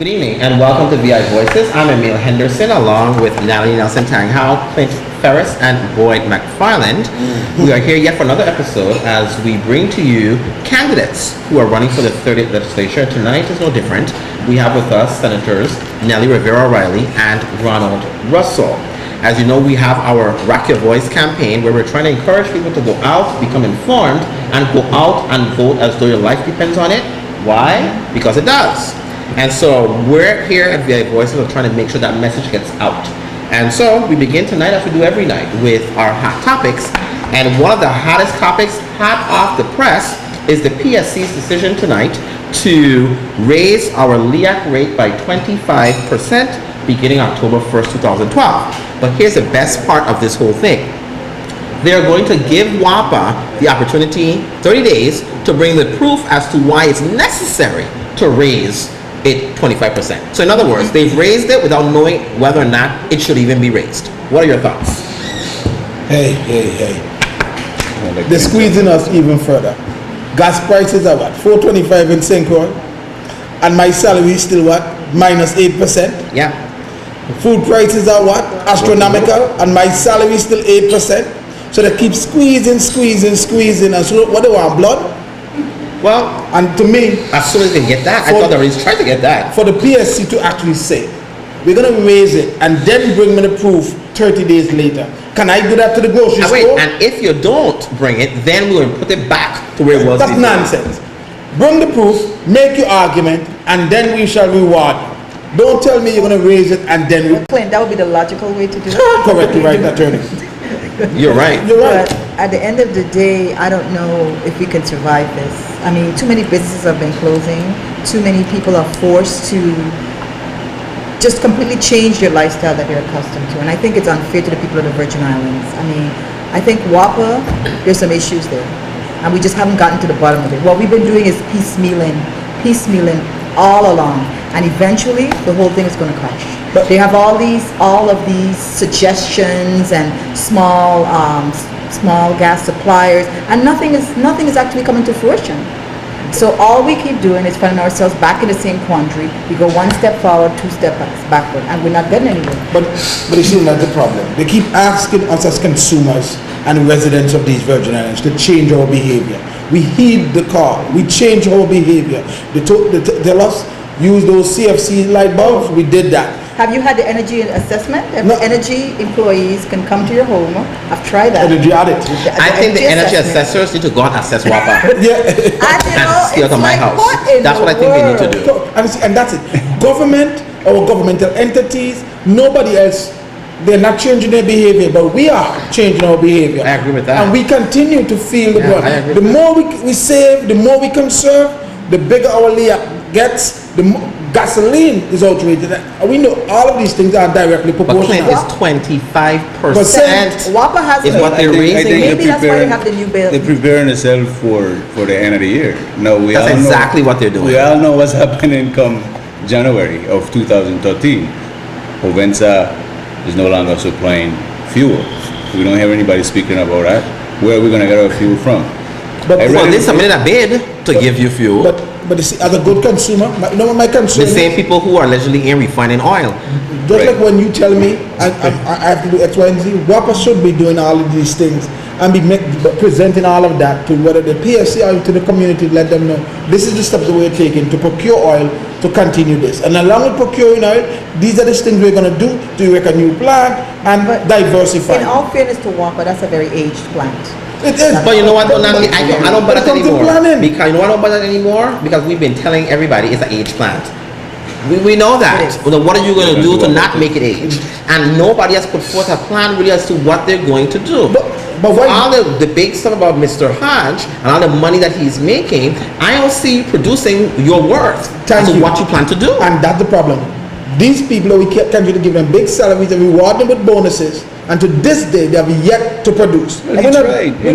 evening and welcome to VI Voices. I'm Emile Henderson along with Natalie Nelson, Tang, Clint Ferris, and Boyd McFarland. We are here yet for another episode as we bring to you candidates who are running for the 30th legislature. Tonight is no different. We have with us Senators Nellie Rivera-Riley and Ronald Russell. As you know, we have our Rock Your Voice campaign where we're trying to encourage people to go out, become informed, and go out and vote as though your life depends on it. Why? Because it does. And so we're here at VI Voices of trying to make sure that message gets out. And so we begin tonight, as we do every night, with our hot topics. And one of the hottest topics, hot off the press, is the PSC's decision tonight to raise our LEAC rate by 25% beginning October 1st, 2012. But here's the best part of this whole thing. They're going to give WAPA the opportunity, 30 days, to bring the proof as to why it's necessary to raise it 25%. So in other words, they've raised it without knowing whether or not it should even be raised. What are your thoughts? Hey. They're squeezing us even further. Gas prices are what? $4.25 in St. Croix. And my salary is still what? Minus 8%. Yeah. Food prices are what? Astronomical. And my salary is still 8%. So they keep squeezing. And so what do I want? Blood? Well, and to me, as soon as they get that, I thought they were trying to get that. For the PSC to actually say, we're going to raise it and then bring me the proof 30 days later. Can I do that to the grocery store? Wait, and if you don't bring it, then we'll put it back to where it was before. That's nonsense. Bring the proof, make your argument, and then we shall reward you. Don't tell me you're going to raise it and then... Clint, that would be the logical way to do it. Correct, you're right, attorney. You're right. But at the end of the day, I don't know if we can survive this. I mean, too many businesses have been closing. Too many people are forced to just completely change their lifestyle that they're accustomed to. And I think it's unfair to the people of the Virgin Islands. I mean, I think WAPA, there's some issues there. And we just haven't gotten to the bottom of it. What we've been doing is piecemealing all along. And eventually, the whole thing is going to crash. But they have all of these suggestions and small gas suppliers, and nothing is actually coming to fruition. So all we keep doing is finding ourselves back in the same quandary. We go one step forward, two steps backward, and we're not getting anywhere. But you see, that's the problem. They keep asking us as consumers and residents of these Virgin Islands to change our behavior. We heed the call. We change our behavior. They tell us use those CFC light bulbs. We did that. Have you had the energy assessment? No. Energy employees can come to your home. I've tried that. Energy audit. I think the energy assessors need to go and assess WAPA. Yeah. And steal to my house. That's what I think they need to do. And that's it. Government or governmental entities, nobody else, they're not changing their behavior, but we are changing our behavior. I agree with that. And we continue to feel the brunt. The more we save, the more we conserve, the bigger our LEAC gets, the more gasoline is outrageous. We know all of these things are directly proportional. But Clint, is 25%. WAPA has is what they're raising. Maybe that's why you have the new bill. They're preparing themselves for the end of the year. No, that's exactly what they're doing. We all know what's happening come January of 2013. Provenza is no longer supplying fuel. We don't hear anybody speaking about that. Where are we going to get our fuel from? But they submitted a bid to give you fuel. But you see, as a good consumer, my concern the same people who are allegedly in refining oil. Just like when you tell me I have to do X, Y, and Z, WAPA should be doing all of these things and be presenting all of that to whether the PSC or to the community, let them know this is the steps that we're taking to procure oil to continue this. And along with procuring oil, these are the things we're going to do to make a new plant and diversify. In all fairness to WAPA, that's a very aged plant. It is. But you know what, Natalie, I don't buy that anymore. Because you know why I don't buy that anymore? Because we've been telling everybody it's an age plant. We know that. Well, what are you going to do to not make it age? And nobody has put forth a plan really as to what they're going to do. But for all the big stuff about Mr. Hodge and all the money that he's making, I don't see you producing your worth as to what you plan to do. And that's the problem. These people, we continue to give them big salaries and reward them with bonuses. And to this day, they have yet to produce. Well, he tried. No.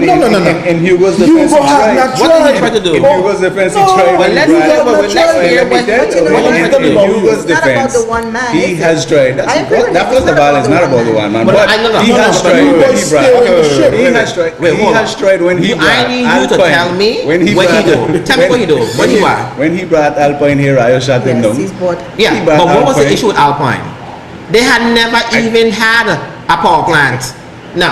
In Hugo's defense, Hugo he has tried. not What did he tried. try to do? In Hugo's defense, he No. tried. Well, let's hear what In Hugo's It's not about defense, the one man, he is it? has tried. I agree with That you. was It's the not violence, about not the about the one one man. But But I- no, no, he no, has no, tried Hugo when is he brought. steering the ship. He has tried. Wait, He hold has on. tried when he brought. I need you to Alpine. tell me when he what he brought- do. Tell me what he do. What he what? When he brought Alpine here, I shot him Yes, down. he's bought. Yeah, He brought but what was the Alpine. issue with Alpine? They had never even had a power plant. No,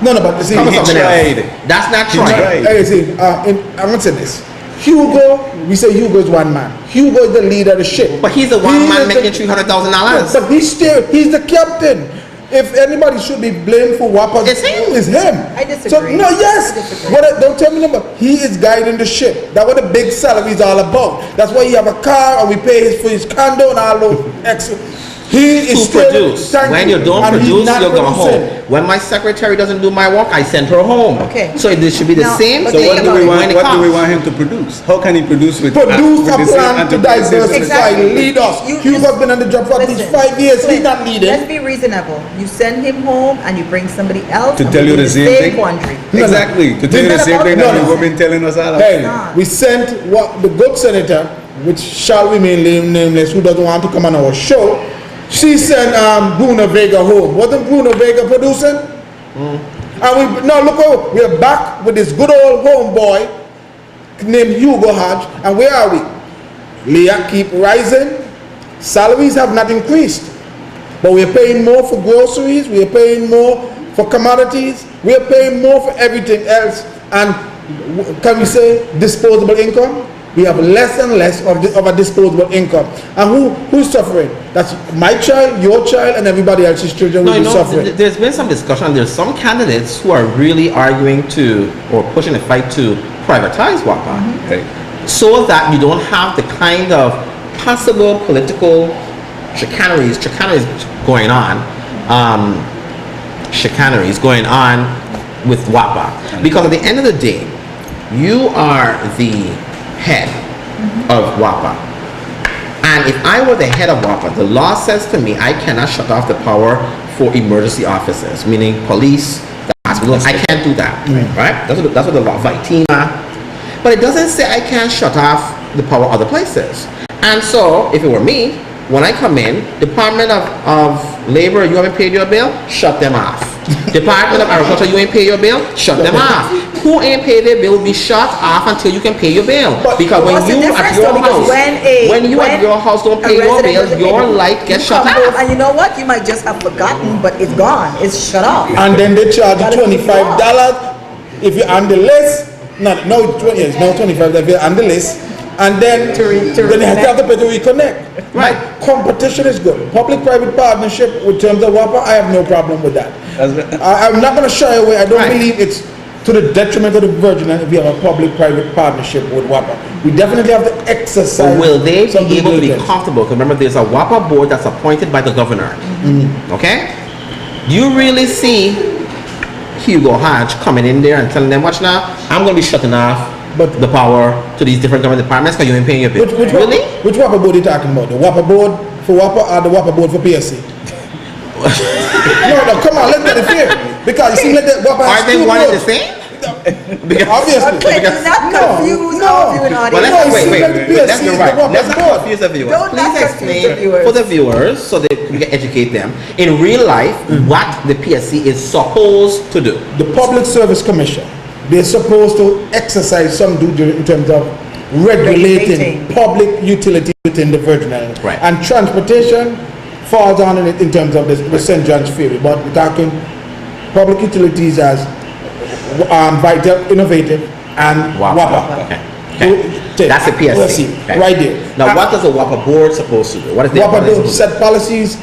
No, but you see, come with he something tried. else. That's not He trying. tried. Hey, see, I'm gonna say this. Hugo, we say Hugo is one man. Hugo is the leader of the ship. But he's the He one man is the- making $300,000. But he's the captain. If anybody should be blamed for WAPA, It's him. it's him. I disagree. So, no, yes. I disagree. Don't tell me number. He is guiding the ship. That's what the big salary is all about. That's why he have a car and we pay for his condo and all those extra. He is To still produce. thank When you don't and he's produce, not you're going producing. home. When my secretary doesn't do my work, I send her home. Okay. So it should be the Now, same but So thing what do we when want? it What do we comes. want him to produce? How can he produce with Produce with a the same plan to enterprise system? diversify, Exactly. lead us. You- Hugo's been on the job for at least Listen, 5 years. He's Clint, not leading. Let's be reasonable. You send him home and you bring somebody else To and tell we you do the same thing? quandary. No. Exactly. To tell you the It's same not thing about- that no, you've no. been telling us all. Hey, not. we sent what the good senator, which shall remain nameless, who doesn't want to come on our show. She sent Bruno Vega home. Wasn't Bruno Vega producing? And look, we're back with this good old homeboy named Hugo Hodge. And where are we? Leah keep rising. Salaries have not increased. But we're paying more for groceries. We're paying more for commodities. We're paying more for everything else. And can we say disposable income? We have less and less of a disposable income. And who's suffering? That's my child, your child, and everybody else's children No, will you be know, suffering. there's been some discussion. There's some candidates who are really arguing to, or pushing the fight to privatize WAPA, Okay. so that you don't have the kind of possible political chicaneries going on, with WAPA. Because at the end of the day, you are the head of WAPA. And if I were the head of WAPA, the law says to me I cannot shut off the power for emergency officers, meaning police, the hospital. I can't do that, right? That's what the law, FITEMA. But it doesn't say I can't shut off the power other places. And so, if it were me, when I come in, Department of Labor, you haven't paid your bill? Shut them off. Department of Agriculture, you ain't pay your bill? Shut them off. Who ain't pay their bill will be shut off until you can pay your bill. Because when What's the you at difference, your though? Because house, when you at your house don't pay a your resident bill, doesn't your pay, light gets you shut come home off. and you know what? You might just have forgotten, but it's gone. It's shut off. And then they charge you Gotta keep $25 if you're on the list. No, 25 if you're on the list. And then, To then you have to pay to reconnect. Right. Competition is good. Public-private partnership with terms of WAPA, I have no problem with that. I'm not going to shy away. I don't Right. believe it's to the detriment of the Virgin if we have a public-private partnership with WAPA. We definitely have to exercise. But will they some be due able to be diligence. comfortable? Because remember, there's a WAPA board that's appointed by the governor. Okay? You really see Hugo Hodge coming in there and telling them, watch now, I'm going to be shutting off the power to these different government departments because you ain't paying your bill. Really? Which WAPA board are you talking about? The WAPA board for WAPA or the WAPA board for PSC? no, come on, let's get it fair. Because you see, WAPA has Are they two one and the boards. same? Obviously. Okay, do not confuse our viewing Well, audience. let's No, wait. see, like the PSC Let's be is right. the WAPA Let's not board. confuse the viewers. Don't not Please confuse explain the viewers. for the viewers so they can educate them in real life what the PSC is supposed to do. The Public Service Commission, they're supposed to exercise some due diligence in terms of regulating public utility within the Virgin Islands. Right. And transportation falls on in it in terms of the St. John's Ferry. But we're talking public utilities as vital, innovative, and WAPA. Okay. Okay. That's the PSC. Okay. Right there. Now, what does the WAPA board supposed to do? What is their WAPA policy? do set policies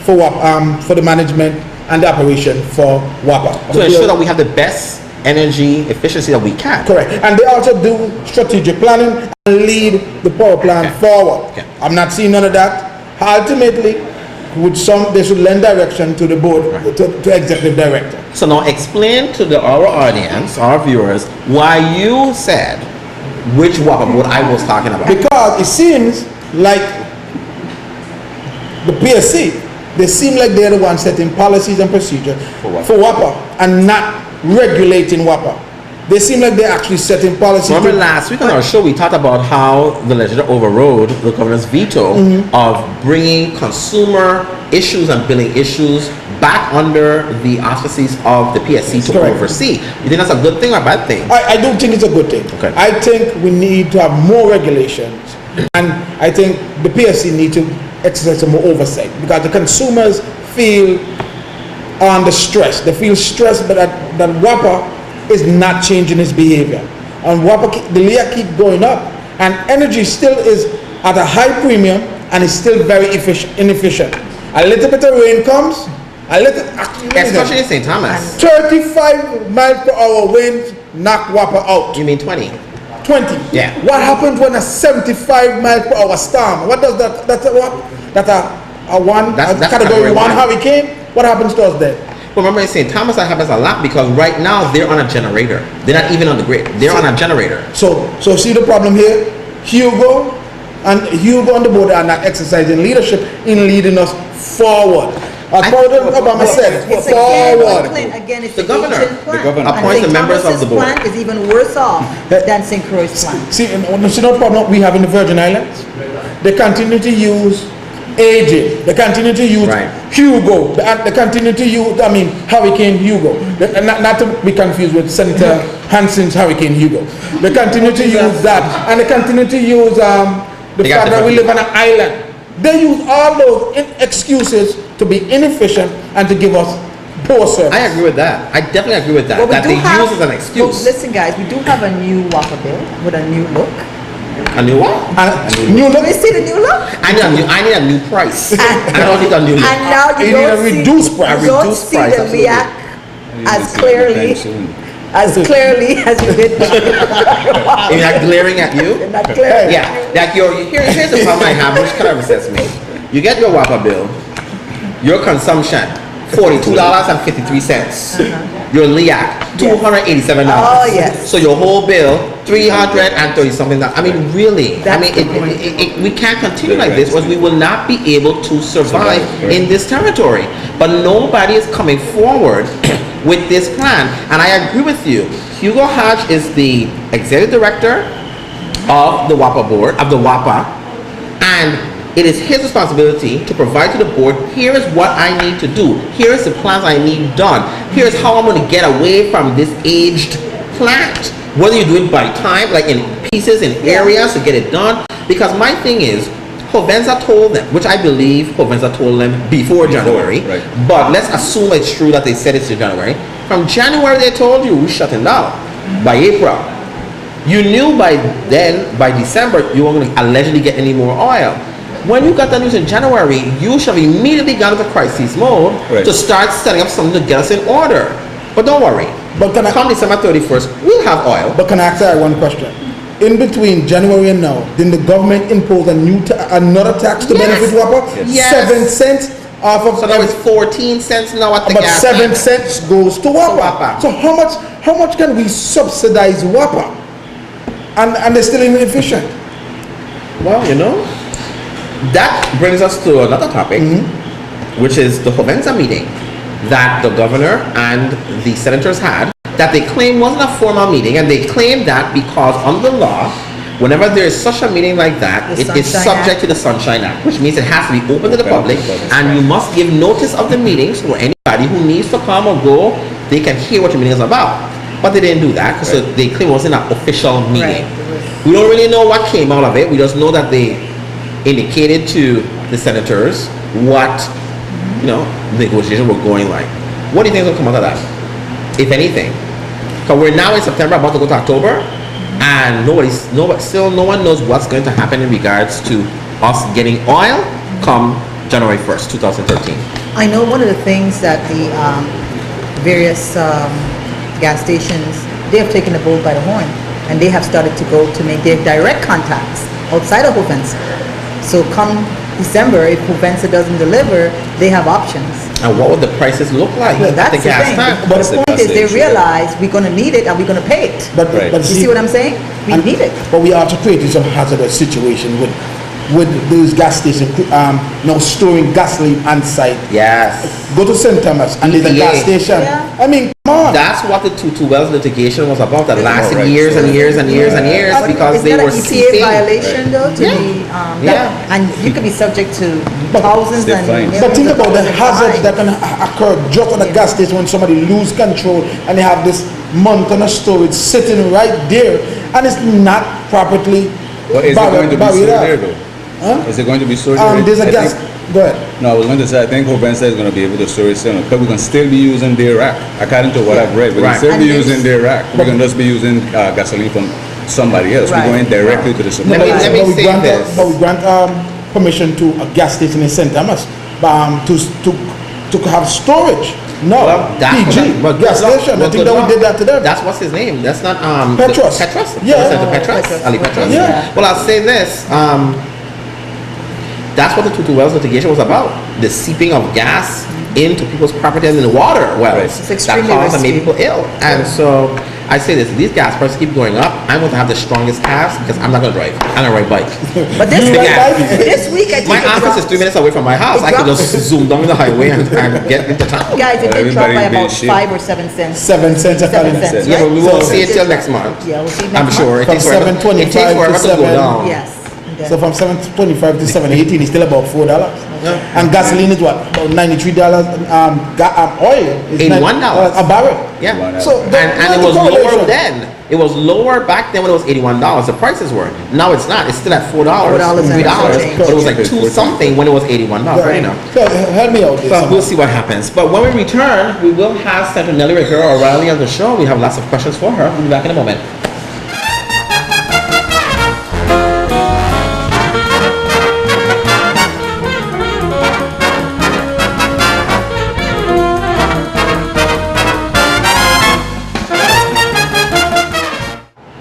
for WAPA, for the management and the operation for WAPA. To ensure that we have the best energy efficiency that we can. Correct. And they also do strategic planning and lead the power plant forward. Okay. I'm not seeing none of that. Ultimately, they should lend direction to the board, to executive director. So now explain to our audience, our viewers, why you said which WAPA board I was talking about. Because it seems like the PSC They seem like they're the ones setting policies and procedures for WAPA and not regulating WAPA. They seem like they're actually setting policies. Remember last week on our show, we talked about how the legislature overrode the governor's veto of bringing consumer issues and billing issues back under the auspices of the PSC to oversee. You think that's a good thing or a bad thing? I don't think it's a good thing. Okay. I think we need to have more regulations, and I think the PSC need to exercise some more oversight because the consumers feel under stress. They feel stressed that WAPA is not changing its behavior, and the LIA keep going up, and energy still is at a high premium and is still very inefficient. A little bit of rain comes, Especially in St. Thomas. 35 miles per hour winds knock WAPA out. You mean 20? 20. Yeah. What happens when a 75 miles per hour storm? What does that? That's a what? That's a category 1 hurricane. What happens to us then? Remember in St. Thomas that happens a lot because right now they're on a generator. They're not even on the grid. They're on a generator. So see the problem here? Hugo and the board are not exercising leadership in leading us forward. As President Obama said, It's forward. again, it's The governor. Plan. The governor. And Appoints St. the members of Thomas's the board. plan is even worse off than St. Croix's plan. See no problem we have in the Virgin Islands? They continue to use AJ. They continue to use Hugo. They continue to use, Hurricane Hugo. Not to be confused with Senator Hansen's Hurricane Hugo. They continue to use that. And they continue to use the fact that we live on an island. They use all those excuses to be inefficient and to give us poor service. I agree with that. I definitely agree with that. Well, that they use as an excuse. Listen, guys, we do have a new WAPA bill with a new look. A new what? New Do look. we see the new look? I need a new price. I don't need a new look. And now you You need a don't see, reduced price. you don't Reduced see price, the absolutely. react as clearly as you did. You're not glaring at you? They're not clear. Yeah. Like here's the problem I have, which kind of upsets me. You get your WAPA bill, your consumption, $42.53. Your LIAC, $287. Oh, yes. So your whole bill, $330 something. I mean, really. We can't continue like this, or we will not be able to survive in this territory. But nobody is coming forward with this plan. And I agree with you. Hugo Hodge is the executive director of the WAPA board, of the WAPA, and it is his responsibility to provide to the board, here is what I need to do. Here is the plans I need done. Here is how I'm going to get away from this aged plant. Whether you do it by time, like in pieces, in areas to get it done. Because my thing is, Hovensa told them, which I believe Hovensa told them before January, but let's assume it's true that they said it's in January. From January they told you, we're shutting down. By April. You knew by then, by December, you weren't going to allegedly get any more oil. When you got the news in January, you should have immediately gone into crisis mode to start setting up something to get us in order. But don't worry. But come December 31st, we'll have oil. But can I ask you one question? In between January and now, didn't the government impose another tax to benefit WAPA? Yes. 7 cents off of. So now it's 14 cents now at the but gas. 7 cents goes to WAPA. So how much can we subsidize WAPA? And they're still inefficient. Well, that brings us to another topic, which is the Hovensa meeting that the governor and the senators had, that they claim wasn't a formal meeting, and they claim that because under law, whenever there is such a meeting like that, it is subject to the Sunshine Act, which means it has to be open to the public, and you must give notice of the meetings for anybody who needs to come or go, they can hear what your meeting is about. But they didn't do that, because they claim it wasn't an official meeting. We don't really know what came out of it. We just know that they indicated to the senators what negotiations were going like. What do you think will come out of that, if anything? Because we're now in September, about to go to October, and no one knows what's going to happen in regards to us getting oil come January 1st, 2013. I know one of the things that the various gas stations, they have taken the bull by the horn, and they have started to go to make their direct contacts outside of Hovensa. So come December, if Hovensa doesn't deliver, they have options. And what would the prices look like Well, at that's the the gas thing. tank? But the point is, they realize we're going to need it and we're going to pay it. But You see what I'm saying? We need it. But we also created some hazardous situation with with those gas stations now storing gasoline on site. Yes. Go to St. Thomas and there's a gas station. Yeah. I mean, come on. That's what the Tutu Wells litigation was about. That lasted right. years and years and years and years But because it's they not were an EPA seeping. violation though to Yeah. be Yeah. and you could be subject to thousands They're and fine. millions But think of about the dollars in hazards fines. that can occur just at the gas station when somebody lose control and they have this mountain of storage sitting right there and it's not properly But is it going to be stored barried there up. though? Huh? Is it going to be stored there? There's a I gas. think- Go ahead. No, I was going to say, I think Hovensa is going to be able to store it soon, because we can still be using their rack, according to what I've read. We Right. can still be And using their rack. We can just be using gasoline from somebody else. Right. We're going directly to the Let me- supplier. let me But we say grant, this. but we grant permission to a gas station in St. Thomas to have storage. No, Well, that's PG, what- gas station. I think that we did that to them. That's what's his name. That's not Petros. Petros. Yeah. Is it Petros. Petros. Ali Petros. Yeah. Well, I'll say this. That's what the Tutu Wells litigation was about. The seeping of gas into people's property and in the water wells It's that extremely caused and made risky. people ill. And so I say this: these gas prices keep going up. I'm going to have the strongest calves because I'm not going to drive. I'm going to ride bike. But this You week, ride bike? this week I think My it office is dropped. 3 minutes away from my house. It I could dropped. just zoom down the highway and get into town. Guys, it did drop by Everybody's being about shit. 5 or 7 cents. 7 cents a 7 gallon. cents, Yeah, but we right? won't So see it did till drop. next month. Yeah, we'll see next I'm sure month. it takes From forever. It takes 7.25 forever to to go 7. down. Yes. So from 7.25 to 7.18, it's still about $4. Yeah. And gasoline is what? About $93. Oil is $81. a barrel. Yeah. So And it was lower then. It was lower back then when it was $81. The prices were. Now it's not. It's still at $4, $4 and $3. change. But it was like two something when it was $81. Right now. So help me out. But we'll see what happens. But when we return, we will have Senator Nellie Rivera O'Reilly on the show. We have lots of questions for her. We'll be back in a moment.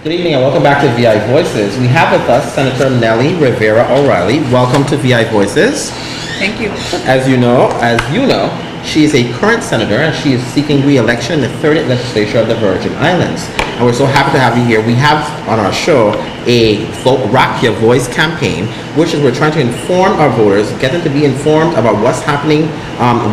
Good evening and welcome back to VI Voices. We have with us Senator Nellie Rivera O'Reilly. Welcome to VI Voices. Thank you. As you know, she is a current senator and she is seeking re-election in the 30th legislature of the Virgin Islands. And we're so happy to have you here. We have on our show a Rock Your Voice campaign, which is we're trying to inform our voters, get them to be informed about what's happening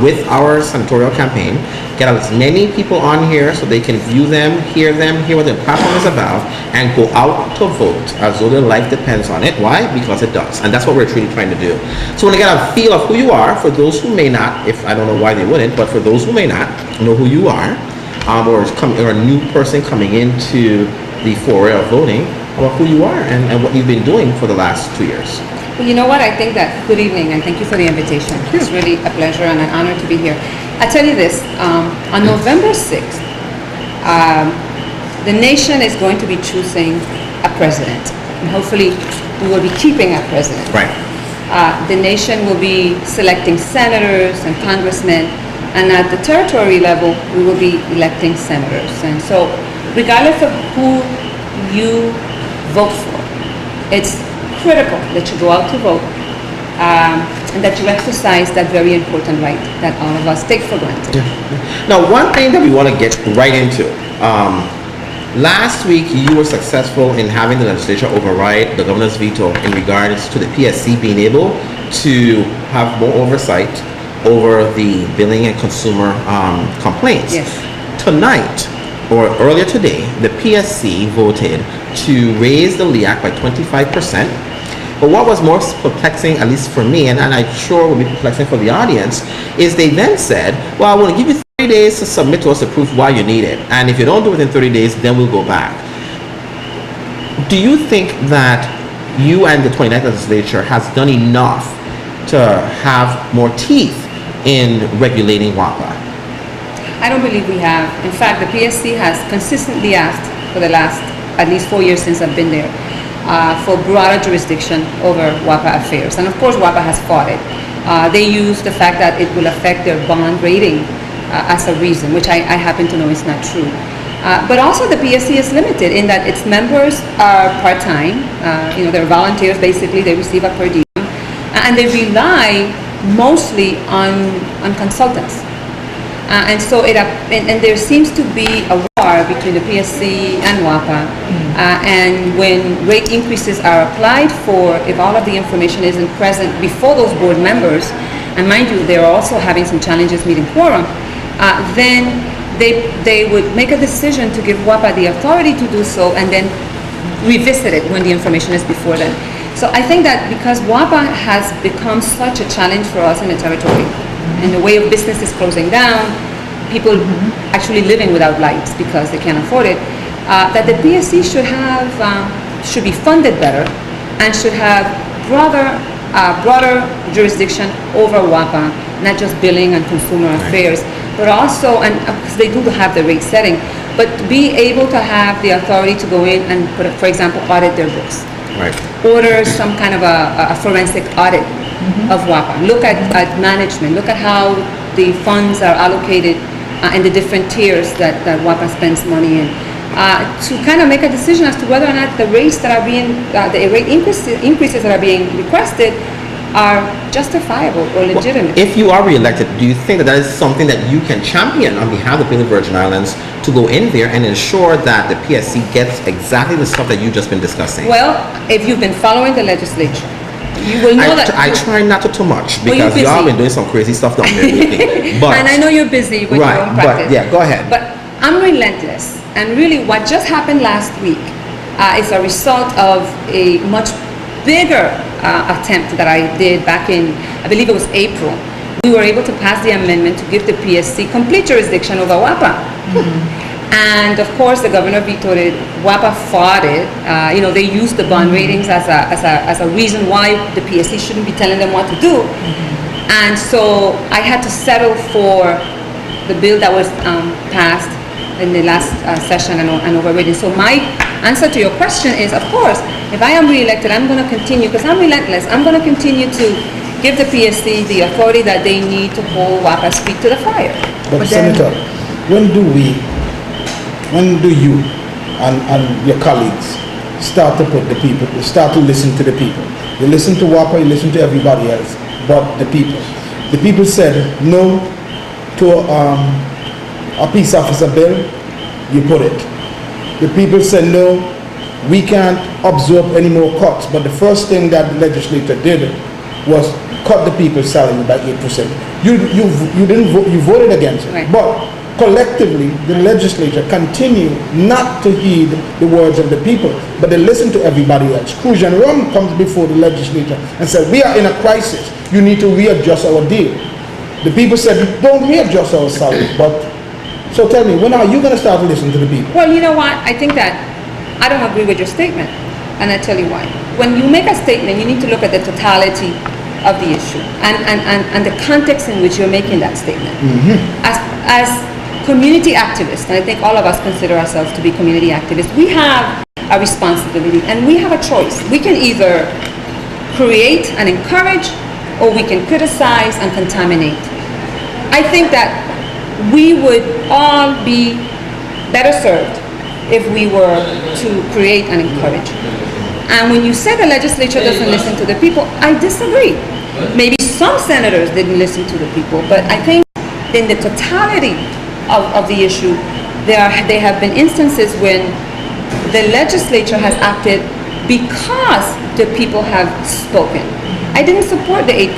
with our senatorial campaign, get as many people on here so they can view them, hear what the platform is about, and go out to vote as though their life depends on it. Why? Because it does. And that's what we're truly trying to do. So when I get a feel of who you are, for those who may not, if I don't know why they wouldn't, but for those who may not know who you are, or a new person coming into the foray of voting, about who you are and what you've been doing for the last 2 years. Well, you know what? I think that, good evening, and thank you for the invitation. It's really a pleasure and an honor to be here. I tell you this, on November 6th, the nation is going to be choosing a president. And hopefully, we will be keeping a president. Right. The nation will be selecting senators and congressmen, and at the territory level, we will be electing senators. And so, regardless of who you vote for, it's critical that you go out to vote and that you exercise that very important right that all of us take for granted. Now, one thing that we want to get right into. Last week, you were successful in having the legislature override the governor's veto in regards to the PSC being able to have more oversight over the billing and consumer complaints. Yes. Tonight, or earlier today, the PSC voted to raise the LEAC by 25%. But what was more perplexing, at least for me, and I'm sure will be perplexing for the audience, is they then said, well, I want to give you 30 days to submit to us to prove why you need it. And if you don't do it within 30 days, then we'll go back. Do you think that you and the 29th legislature has done enough to have more teeth in regulating WAPA? I don't believe we have. In fact, the PSC has consistently asked for the last at least 4 years since I've been there for broader jurisdiction over WAPA affairs. And of course, WAPA has fought it. They use the fact that it will affect their bond rating as a reason, which I happen to know is not true. But also the PSC is limited in that its members are part-time. They're volunteers, basically. They receive a per diem. And they rely mostly on consultants. And so and there seems to be a war are between the PSC and WAPA. And when rate increases are applied for, if all of the information isn't present before those board members, and mind you, they're also having some challenges meeting quorum, then they would make a decision to give WAPA the authority to do so and then revisit it when the information is before them. So I think that because WAPA has become such a challenge for us in the territory, in the way of businesses closing down, people actually living without lights because they can't afford it, that the PSC should be funded better and should have broader jurisdiction over WAPA, not just billing and consumer affairs, but also, and because they do have the rate setting, but be able to have the authority to go in and, for example, audit their books. Right. Order some kind of a forensic audit of WAPA. Look at management. Look at how the funds are allocated in the different tiers that WAPA spends money in. To kind of make a decision as to whether or not the rates that are being, the rate increases that are being requested are justifiable or legitimate. If you are re-elected, do you think that is something that you can champion on behalf of the Virgin Islands to go in there and ensure that the PSC gets exactly the stuff that you've just been discussing? Well, if you've been following the legislature, you will know that... I try not to too much because y'all been doing some crazy stuff down there lately. But, and I know you're busy with your own practice. But yeah, go ahead. But I'm relentless. And really what just happened last week is a result of a much bigger attempt that I did back in, I believe it was April. We were able to pass the amendment to give the PSC complete jurisdiction over WAPA. And of course the governor vetoed it. WAPA fought it. They used the bond ratings as a reason why the PSC shouldn't be telling them what to do. And so I had to settle for the bill that was passed in the last session and overridden. So my answer to your question is, of course, if I am re-elected, I'm going to continue, because I'm relentless, I'm going to continue to give the PSC the authority that they need to hold WAPA's feet to the fire. But Senator, when do you and your colleagues start to listen to the people? You listen to WAPA, you listen to everybody else, but the people. The people said no to a peace officer bill, you put it. The people said no, we can't absorb any more cuts, but the first thing that the legislature did was cut the people's salary by 8%. You didn't vote, you voted against it. Right. But collectively, the legislature continued not to heed the words of the people, but they listen to everybody else. Cruz and Rum comes before the legislature and said, we are in a crisis, you need to readjust our deal. The people said, don't readjust our salary, but so tell me, when are you going to start to listen to the people? Well, you know what? I think that I don't agree with your statement, and I'll tell you why. When you make a statement, you need to look at the totality of the issue and the context in which you're making that statement. As community activists, and I think all of us consider ourselves to be community activists, we have a responsibility and we have a choice. We can either create and encourage, or we can criticize and contaminate. I think that we would all be better served if we were to create and encourage. And when you say the legislature doesn't listen to the people, I disagree. Maybe some senators didn't listen to the people, but I think in the totality of the issue, there have been instances when the legislature has acted because the people have spoken. I didn't support the 8%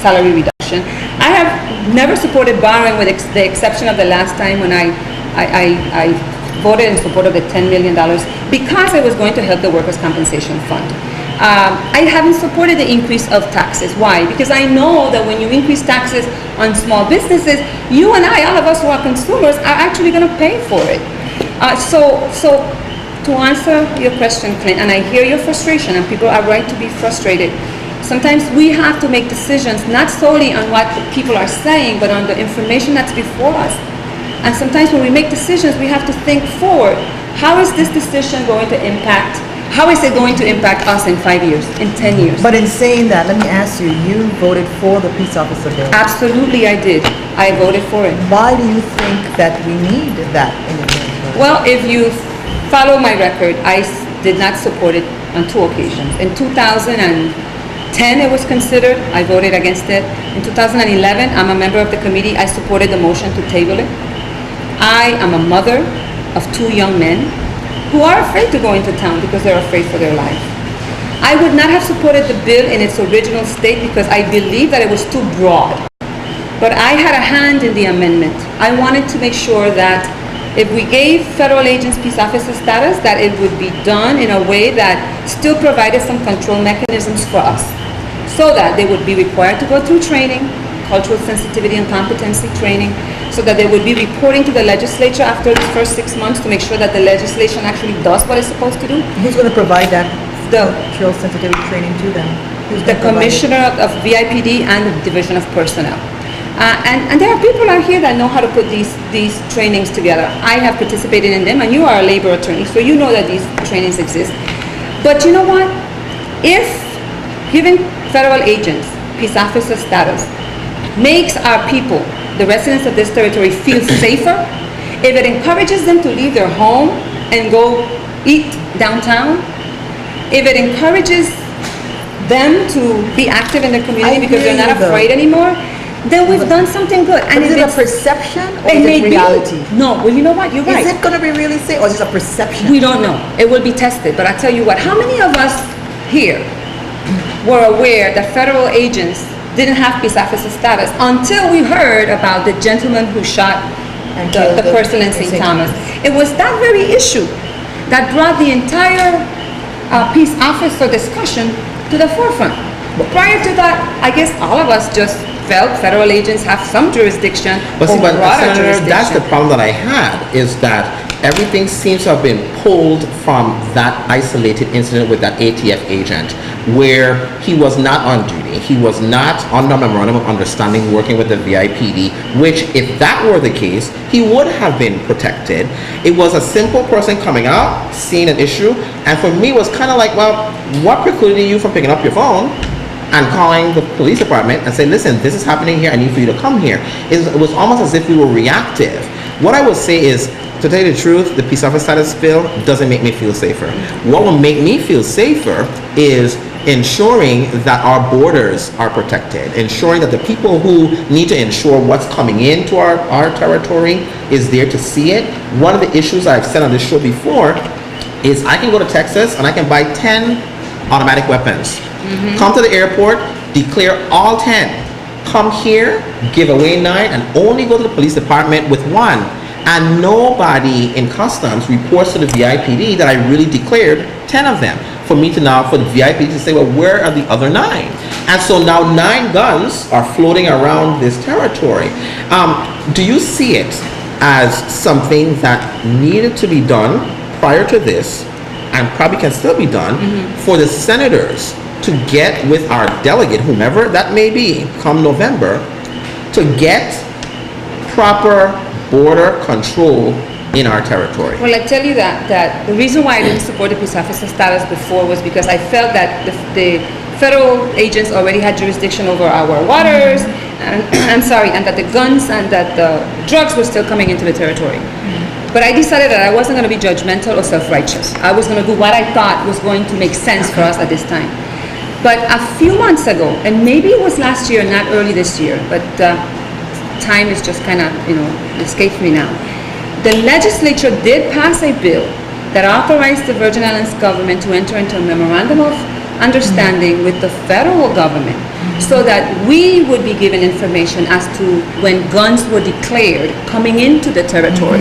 salary reduction. I have never supported borrowing, with the exception of the last time when I voted in support of the $10 million because it was going to help the Workers' Compensation Fund. I haven't supported the increase of taxes. Why? Because I know that when you increase taxes on small businesses, you and I, all of us who are consumers, are actually going to pay for it. So to answer your question, Clint, and I hear your frustration, and people are right to be frustrated. Sometimes we have to make decisions not solely on what the people are saying, but on the information that's before us. And sometimes when we make decisions, we have to think forward. How is this decision going to impact? How is it going to impact us in 5 years, in 10 years? But in saying that, let me ask you, you voted for the peace officer bill. Absolutely, I did. I voted for it. Why do you think that we need that in the territory? Well, if you follow my record, I did not support it on 2 occasions. In 2010, it was considered. I voted against it. In 2011, I'm a member of the committee. I supported the motion to table it. I am a mother of 2 young men who are afraid to go into town because they're afraid for their life. I would not have supported the bill in its original state because I believe that it was too broad. But I had a hand in the amendment. I wanted to make sure that if we gave federal agents peace officer status, that it would be done in a way that still provided some control mechanisms for us, so that they would be required to go through training, cultural sensitivity and competency training, so that they would be reporting to the legislature after the first 6 months to make sure that the legislation actually does what it's supposed to do. Who's going to provide that cultural sensitivity training to them? The Commissioner of VIPD and the Division of Personnel. And there are people out here that know how to put these trainings together. I have participated in them, and you are a labor attorney, so you know that these trainings exist. But you know what? If giving federal agents peace officer status makes our people, the residents of this territory, feel safer, if it encourages them to leave their home and go eat downtown, if it encourages them to be active in the community because they're not afraid anymore, then we've done something good. And is it a perception or is it reality? No, well, you know what? You're right. Is it going to be really safe or is it a perception? We don't know. It will be tested. But I tell you what, how many of us here were aware that federal agents didn't have peace officer status until we heard about the gentleman who shot the person in St. Thomas? It was that very issue that brought the entire peace officer discussion to the forefront. But prior to that, I guess all of us just felt federal agents have some jurisdiction But see, over broader Senator, jurisdiction. that's the problem that I had, is that everything seems to have been pulled from that isolated incident with that ATF agent, where he was not on duty, he was not under memorandum of understanding working with the VIPD, which if that were the case, he would have been protected. It was a simple person coming out, seeing an issue, and for me it was kind of like, well, what precluded you from picking up your phone and calling the police department and saying, listen, this is happening here, I need for you to come here? It was almost as if we were reactive. What I would say is, to tell you the truth, the peace officer status bill doesn't make me feel safer. What will make me feel safer is ensuring that our borders are protected, ensuring that the people who need to ensure what's coming into our territory is there to see it. One of the issues I've said on this show before is I can go to Texas and I can buy 10 automatic weapons. Come to the airport, declare all 10. Come here, give away 9, and only go to the police department with 1. And nobody in customs reports to the VIPD that I really declared 10 of them. For me to now, for the VIPD to say, well, where are the other 9? And so now 9 guns are floating around this territory. Do you see it as something that needed to be done prior to this, and probably can still be done, for the senators to get with our delegate, whomever that may be, come November, to get proper border control in our territory? Well, I tell you that the reason why I didn't support the peace officer status before was because I felt that the federal agents already had jurisdiction over our waters, and and that the guns and that the drugs were still coming into the territory. But I decided that I wasn't going to be judgmental or self-righteous. I was going to do what I thought was going to make sense for us at this time. But a few months ago, and maybe it was last year, not early this year, but time is just kind of, escapes me now. The legislature did pass a bill that authorized the Virgin Islands government to enter into a memorandum of understanding with the federal government so that we would be given information as to when guns were declared coming into the territory.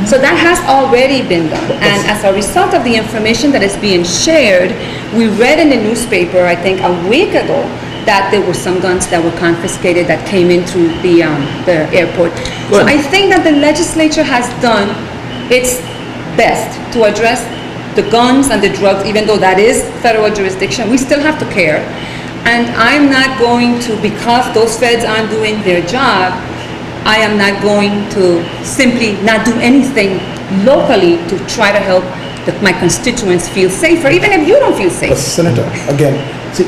So that has already been done. And as a result of the information that is being shared, we read in the newspaper, I think a week ago, that there were some guns that were confiscated that came in through the airport. So I think that the legislature has done its best to address the guns and the drugs, even though that is federal jurisdiction. We still have to care. And I'm not going to, because those feds aren't doing their job, I am not going to simply not do anything locally to try to help my constituents feel safer, even if you don't feel safe. But Senator, again, see,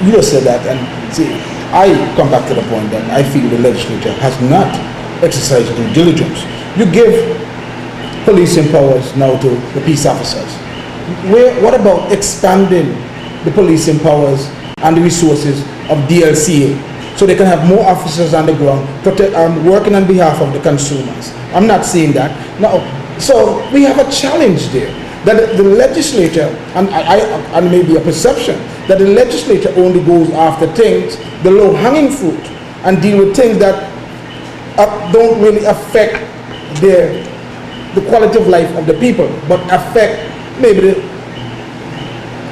you just said that, and see, I come back to the point that I feel the legislature has not exercised due diligence. You give policing powers now to the peace officers. What about expanding the policing powers and the resources of DLCA so they can have more officers on the ground working on behalf of the consumers. I'm not seeing that. No. So we have a challenge there, that the legislature, and maybe a perception, that the legislature only goes after things, the low-hanging fruit, and deal with things that don't really affect the quality of life of the people, but affect maybe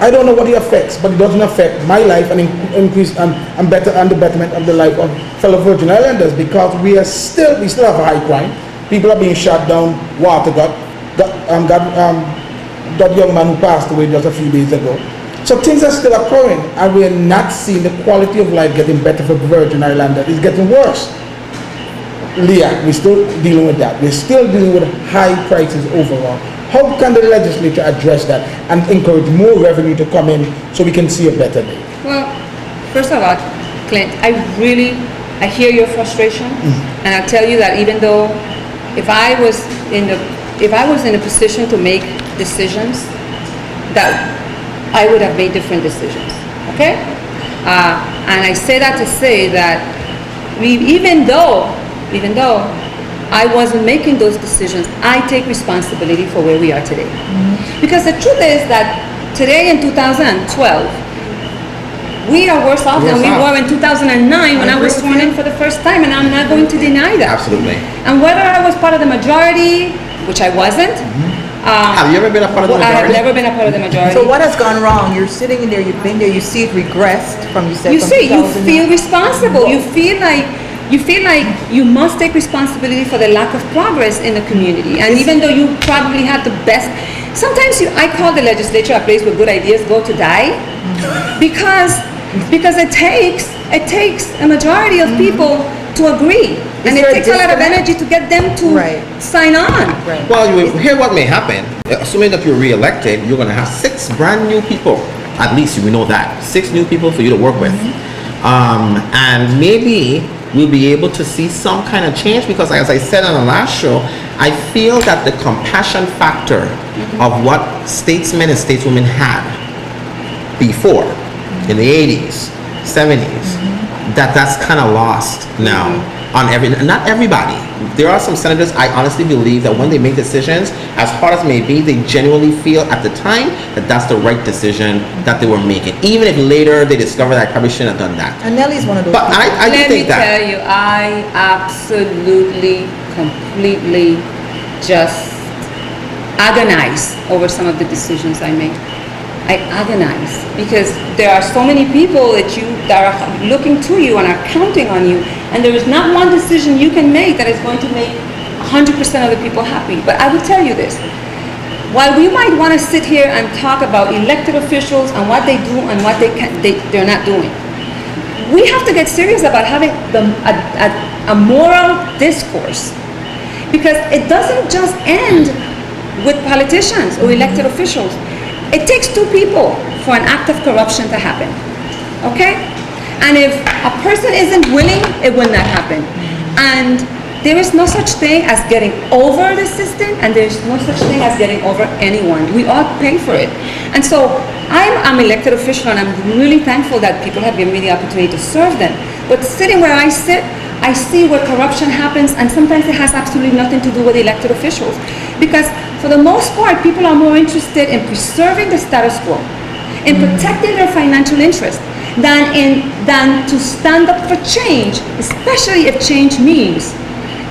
I don't know what it affects, but it doesn't affect my life and increase and the betterment of the life of fellow Virgin Islanders, because we still have a high crime. People are being shot down. Water that young man who passed away just a few days ago. So things are still occurring, and we are not seeing the quality of life getting better for Virgin Islanders. It's getting worse. Leah, we're still dealing with that. We're still dealing with high prices overall. How can the legislature address that and encourage more revenue to come in so we can see a better day? Well, first of all, Clint, I hear your frustration, and I'll tell you that even though if I was in a position to make decisions, that I would have made different decisions. Okay? And I say that to say that even though I wasn't making those decisions, I take responsibility for where we are today. Because the truth is that today in 2012, we are worse off than we were in 2009 when I was sworn in for the first time, and I'm not going to deny that. Absolutely. And whether I was part of the majority, which I wasn't. Have you ever been a part of the majority? I have never been a part of the majority. So what has gone wrong? You're sitting in there, you've been there, you see it regressed from, you feel responsible. You feel like you must take responsibility for the lack of progress in the community. And even though you probably had the best, sometimes I call the legislature a place where good ideas go to die, because it takes a majority of people to agree, and it takes a lot of energy to get them to sign on. Right. Well, here what may happen, assuming that you're re-elected, you're going to have 6 brand new people. At least we know that 6 new people for you to work with, and maybe we'll be able to see some kind of change, because as I said on the last show, I feel that the compassion factor of what statesmen and stateswomen had before in the 80s, 70s, that's kind of lost now on not everybody. There are some senators, I honestly believe that when they make decisions, as hard as it may be, they genuinely feel at the time that that's the right decision that they were making, even if later they discover that I probably shouldn't have done that. And Nellie's one of those. But I do think that. Let me tell you, I absolutely, completely just agonize over some of the decisions I make. I agonize because there are so many people that are looking to you and are counting on you, and there is not one decision you can make that is going to make 100% of the people happy. But I will tell you this: while we might want to sit here and talk about elected officials and what they do and what they're not doing, we have to get serious about having a moral discourse, because it doesn't just end with politicians or elected officials. It takes 2 people for an act of corruption to happen, okay? And if a person isn't willing, it will not happen. And there is no such thing as getting over the system, and there's no such thing as getting over anyone. We all pay for it. And so I'm an elected official, and I'm really thankful that people have given me the opportunity to serve them. But sitting where I sit, I see where corruption happens, and sometimes it has absolutely nothing to do with elected officials. Because for the most part, people are more interested in preserving the status quo, in protecting their financial interest, than to stand up for change, especially if change means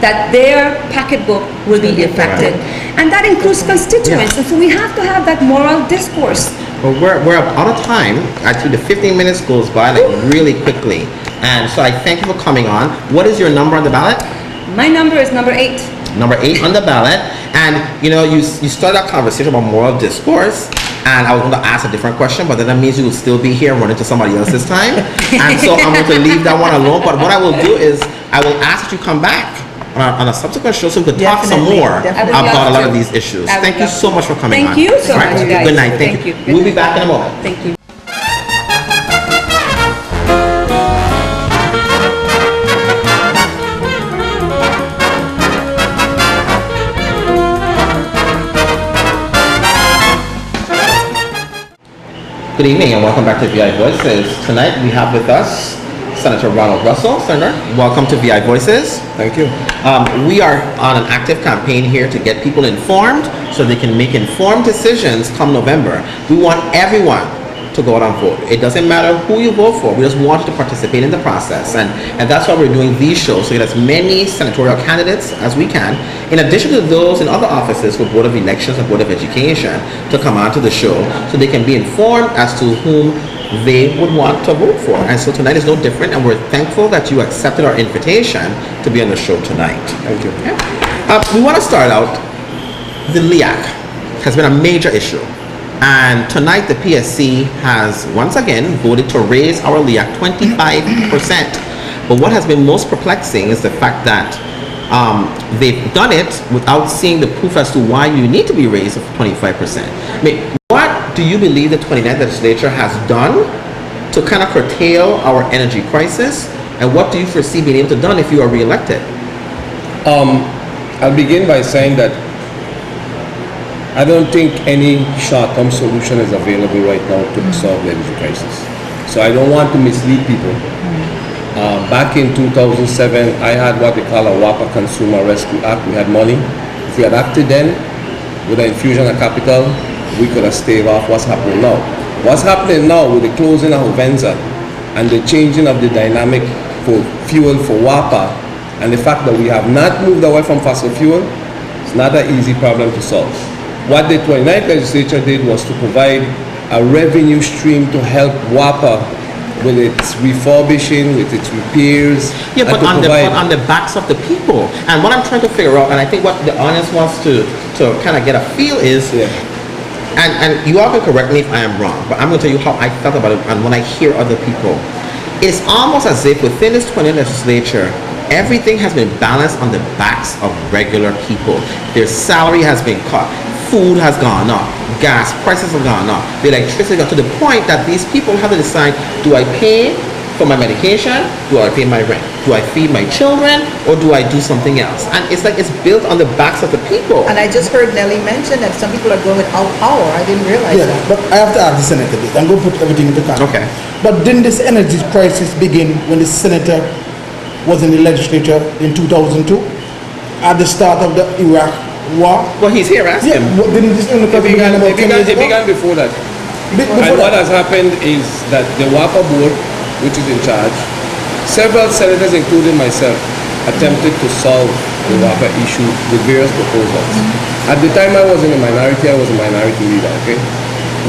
that their pocketbook will be affected. And that includes constituents. And so we have to have that moral discourse. Well, we're out of time. Actually, the 15 minutes goes by like really quickly. And so I thank you for coming on. What is your number on the ballot? My number is number 8. Number 8 on the ballot. And you know, you started that conversation about moral discourse, and I was going to ask a different question, but then that means you will still be here running to somebody else's time. And so I'm going to leave that one alone. But what I will do is I will ask that you come back on a subsequent show so we could talk some more about a lot of these issues. Thank you so much for coming on. Thank you so much, guys. Good night. Thank you. We'll be back in a moment. Thank you. Good evening and welcome back to VI Voices. Tonight we have with us Senator Ronald Russell. Senator, welcome to VI Voices. Thank you. We are on an active campaign here to get people informed so they can make informed decisions come November. We want everyone to go out and vote. It doesn't matter who you vote for. We just want you to participate in the process. And that's why we're doing these shows, so get as many senatorial candidates as we can, in addition to those in other offices for Board of Elections and Board of Education, to come onto the show so they can be informed as to whom they would want to vote for. And so tonight is no different, and we're thankful that you accepted our invitation to be on the show tonight. Thank you. We want to start out, the LEAC has been a major issue. And tonight the PSC has once again voted to raise our LEAC 25%. But what has been most perplexing is the fact that they've done it without seeing the proof as to why you need to be raised of 25%. I mean, what do you believe the 29th legislature has done to kind of curtail our energy crisis? And what do you foresee being able to done if you are reelected? I'll begin by saying that I don't think any short-term solution is available right now to solve the energy crisis. So I don't want to mislead people. Back in 2007, I had what they call a WAPA Consumer Rescue Act. We had money. If we had acted then, with an infusion of capital, we could have staved off what's happening now. What's happening now with the closing of Hovenza and the changing of the dynamic for fuel for WAPA, and the fact that we have not moved away from fossil fuel, it's not an easy problem to solve. What the 29th legislature did was to provide a revenue stream to help WAPA with its refurbishing, with its repairs. Yeah, but on the backs of the people. And what I'm trying to figure out, and I think what the audience wants to kind of get a feel is, and you all can correct me if I am wrong, but I'm going to tell you how I felt about it and when I hear other people. It's almost as if within this 20th legislature, everything has been balanced on the backs of regular people. Their salary has been cut. Food has gone up, gas prices have gone up, the electricity got to the point that these people have to decide, do I pay for my medication, do I pay my rent, do I feed my children, or do I do something else? And it's like it's built on the backs of the people. And I just heard Nellie mention that some people are going without power. I didn't realize that. But I have to ask the senator this. I'm going to put everything into context. Okay. But didn't this energy crisis begin when the senator was in the legislature in 2002 at the start of the Iraq war? Well, he's here, ask him. But didn't this only begin about 10 years It ago? began before that. Before And what that. has happened is that the WAPA board, which is in charge, several senators, including myself, attempted to solve the WAPA issue with various proposals. At the time I was in the minority, I was a minority leader, okay?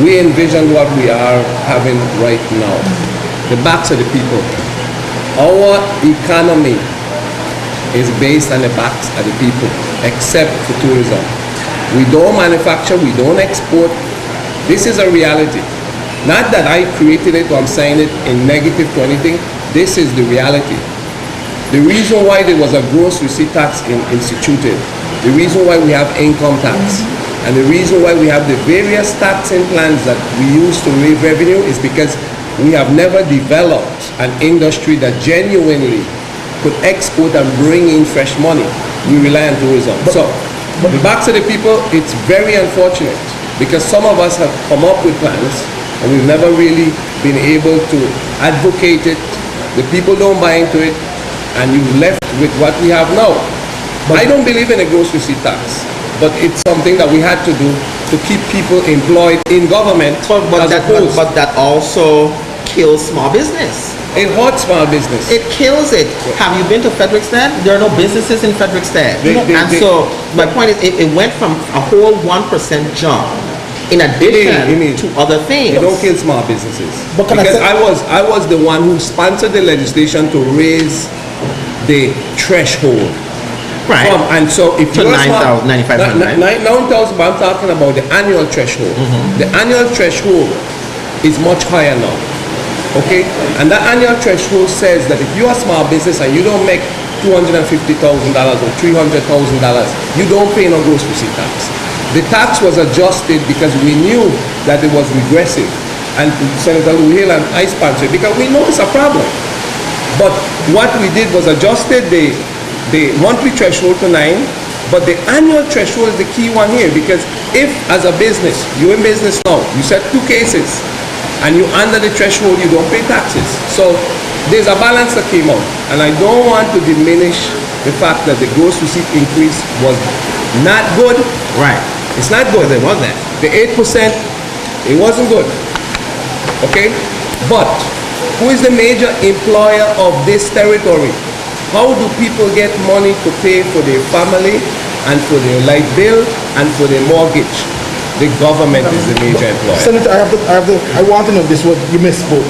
We envisioned what we are having right now. The backs of the people. Our economy is based on the backs of the people, except for tourism. We don't manufacture, we don't export. This is a reality. Not that I created it or I'm saying it in negative to anything. This is the reality. The reason why there was a gross receipt tax instituted, the reason why we have income tax, and the reason why we have the various taxing plans that we use to raise revenue is because we have never developed an industry that genuinely could export and bring in fresh money. We rely on tourism. So, the backs of the people, it's very unfortunate because some of us have come up with plans and we've never really been able to advocate it. The people don't buy into it, and you're left with what we have now. I don't believe in a gross receipt tax, but it's something that we had to do to keep people employed in government. But that also kills small business. It hurts small business. It kills it. Have you been to Frederickstead? There are no businesses in Frederickstead. So my point is, it went from a whole 1% jump in addition to other things. It don't kill small businesses. But because I was the one who sponsored the legislation to raise the threshold. Right. And so if to you're 9,500. 9,000, but I'm talking about the annual threshold. The annual threshold is much higher now. Okay? And that annual threshold says that if you're a small business and you don't make $250,000 or $300,000, you don't pay no gross receipt tax. The tax was adjusted because we knew that it was regressive. And Senator Hill and I sponsored it because we know it's a problem. But what we did was adjusted the monthly threshold to 9, but the annual threshold is the key one here, because if as a business, you're in business now, you set 2 cases, and you're under the threshold, you don't pay taxes. So there's a balance that came out, and I don't want to diminish the fact that the gross receipt increase was not good. Right. It's not good. Because it wasn't. The 8%, it wasn't good. Okay? But who is the major employer of this territory? How do people get money to pay for their family and for their light bill and for their mortgage? The government is the major employer. Senator, I want to know this. What you misspoke.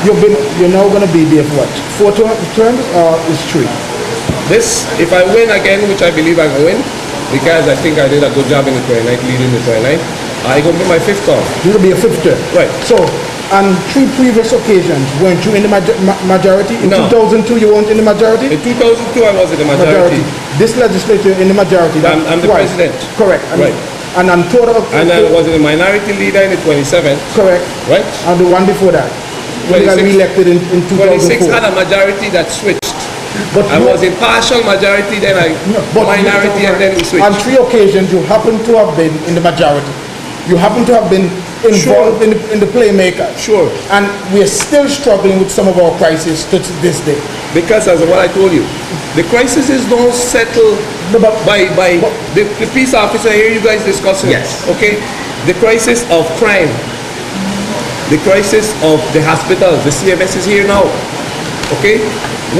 You're now going to be there for what? 4 terms or is 3? This, if I win again, which I believe I will win, because I think I did a good job in the 29th, leading the 29th, I going to be my 5th term. You're going to be a 5th term. Right. So, on 3 previous occasions, weren't you in the majority? In No. 2002, you weren't in the majority? In 2002, I was in the majority. This legislature in the majority. I'm the twice. president. Correct. Right. And on total. And I was the minority leader in the 27th. Correct. Right? And the one before that. When you got 26. re-elected in 2004. 26 had a majority that switched. But I was in partial majority, then minority, and then we switched. On 3 occasions, you happen to have been in the majority. You happen to have been involved in the playmaker. Sure. And we're still struggling with some of our crises to this day. Because as what I told you, the crises don't settle by the peace officer. Here you guys discussing. Yes. Okay. The crisis of crime, the crisis of the hospitals, the CMS is here now. Okay.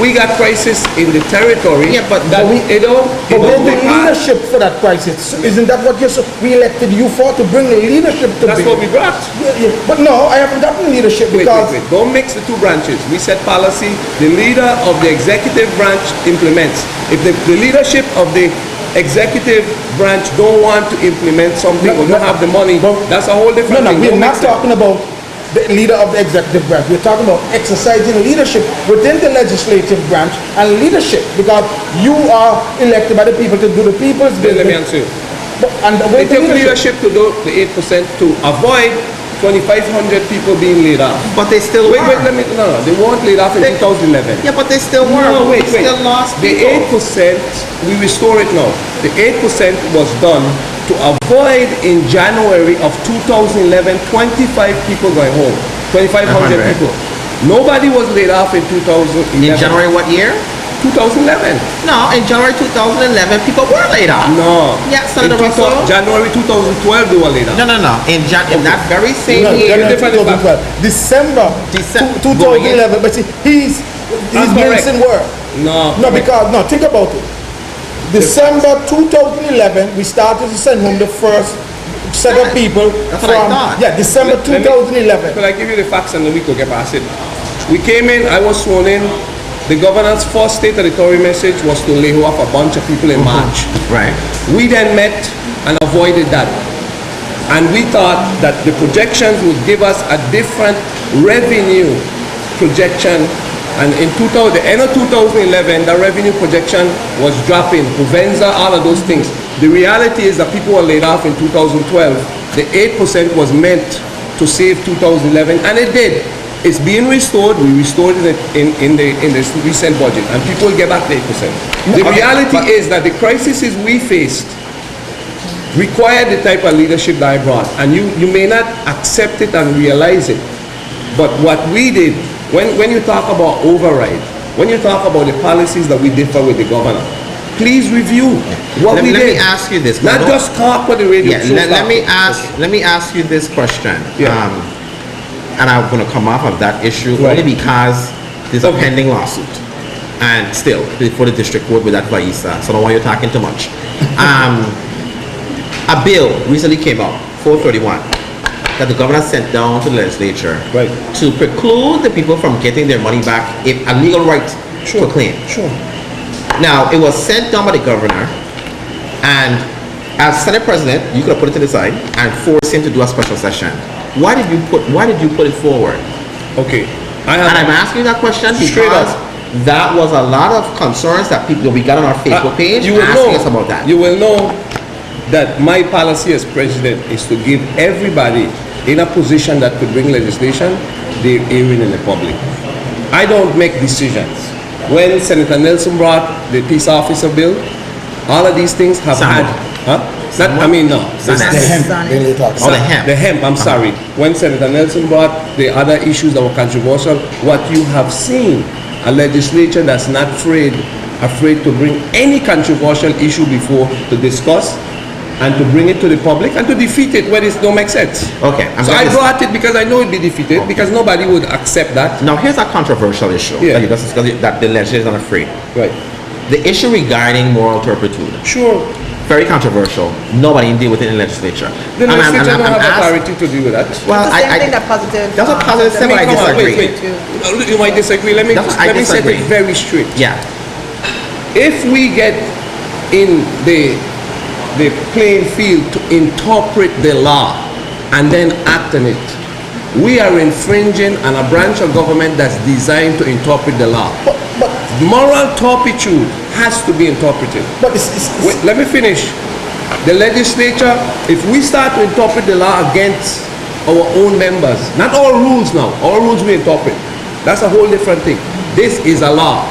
We got crisis in the territory. Yeah, but But where's the go past. leadership for that crisis? Isn't that what we elected you for, to bring the leadership to That's bear? what we brought. Yeah. But no, I haven't gotten leadership Wait. because Don't mix the two branches. We set policy. The leader of the executive branch implements. If the leadership of the executive branch don't want to implement something or don't have the money, that's a whole different thing. we're Don't not mix it. talking about the leader of the executive branch. We're talking about exercising leadership within the legislative branch and leadership, because you are elected by the people to do the people's Then let me business. answer you. And They with the took leadership to do the 8% to avoid 2,500 people being laid off. But they still Wait, were. no, they weren't laid off in 2011. Yeah, but they still were. No, wait. We still lost The people. 8%, we restore it now. The 8% was done to avoid in January of 2011, 25 people going home. 2,500 100. people. Nobody was laid off in 2011. In January what year? 2011. No, in January 2011, people were laid off. No. Yeah, Senator In Russell. January 2012, they were laid off. No. In that very same No, year. January different 2012. December December- 2011. But see, he's correct. missing word. No. No, because think about it. December 2011, we started to send home the first set of people That's what I thought. December Let me- 2011. Could I give you the facts and then we could get past it? We came in, I was sworn in. The governor's first state territory message was to lay off a bunch of people in March. Right. We then met and avoided that. And we thought that the projections would give us a different revenue projection. And in the end of 2011, the revenue projection was dropping, Provenza, all of those things. The reality is that people were laid off in 2012. The 8% was meant to save 2011, and it did. It's being restored. We restored it in the recent budget, and people will get back the 8%. The reality is that the crises we faced required the type of leadership that I brought, and you may not accept it and realize it. But what we did, when you talk about override, when you talk about the policies that we differ with the governor, please review what we Let did. me ask you this. Not just talk with the radio. Yeah, show let stuff. me ask you this question. Yeah. And I'm going to come off of that issue Right. only because there's a Okay. pending lawsuit, and still before the district court with that Vaisa. So I don't want you talking too much. A bill recently came out, 431, that the governor sent down to the legislature Right. to preclude the people from getting their money back if a legal right to claim. Sure. Now, it was sent down by the governor, and as Senate President, you could have put it to the side and forced him to do a special session. Why did you put it forward? Okay. And I'm asking you that question Straight because up. that was a lot of concerns that people we got on our Facebook page You will asking know, us about that. You will know that my policy as president is to give everybody in a position that could bring legislation their hearing in the public. I don't make decisions. When Senator Nelson brought the peace officer bill, all of these things have Some. had Huh? Not, I mean, no. The hemp. They talk Oh, the hemp. The hemp, I'm sorry. When Senator Nelson brought the other issues that were controversial, what you have seen, a legislature that's not afraid to bring any controversial issue before to discuss and to bring it to the public and to defeat it when it don't make sense. Okay. So I brought it because I know it'd be defeated because nobody would accept that. Now here's a controversial issue Yeah. that you just discussed, that the legislature is not afraid. Right. The issue regarding moral turpitude. Sure. Very controversial. Nobody deal with it in the legislature. The legislature don't have asked- authority to deal with that. Well, It's the same thing that positive. That's what positive said, but I Come on, disagree. wait. You might disagree. Let me I let me set disagree. it very straight. Yeah. If we get in the playing field to interpret the law and then act on it, we are infringing on a branch of government that's designed to interpret the law. But Moral turpitude has to be interpreted. it's Wait, let me finish. The legislature, if we start to interpret the law against our own members, not all rules now, all rules we interpret. That's a whole different thing. This is a law.